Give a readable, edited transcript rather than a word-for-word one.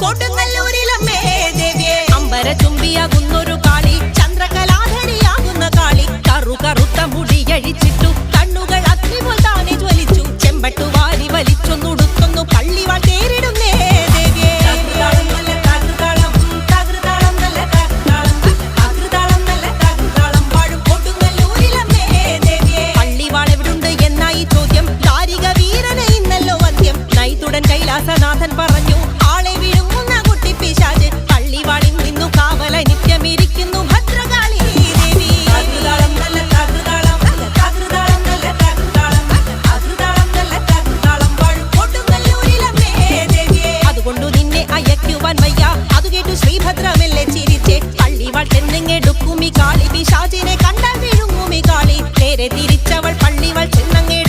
കൊടുങ്ങല്ലൂരിലമ്മേ ദേവിയെ അമ്പര ചുംബിയാകുന്നൊരു കാളി ചന്ദ്രകലാധരിയാകുന്ന കാളി കറുത്ത മുടിയഴിച്ചിട്ടു കണ്ണുകൾ അഗ്നിപോൽ താനെ ജ്വലിച്ചു ചെമ്പട്ടു വാരി വലിച്ചൊന്നുടുത്തൊന്നു പള്ളിവാൾ തേരിടുന്നേ ദേവിയെ കൈലാസനാഥൻ പറഞ്ഞു ആളെ വിഴുങ്ങുന്ന കുട്ടി പിശാച് പള്ളിവാളിൽ നിന്നു കാവല നിത്യമിരിക്കുന്നു ഭദ്രകാളി ദേവി അതുകൊണ്ടു നിന്നെ അയക്കുവാൻ വയ്യ അതു കേട്ടു ശ്രീഭദ്രമെല്ലെ ചിരിച്ചേ പള്ളിവാൾ ചെന്നെടുക്കുമി കാളി പിശാചിനെ കണ്ടാൽ വിഴുങ്ങുമി കാളി നേരെ തിരിച്ചവൾ പള്ളിവാൾ ചെന്നങ്ങേ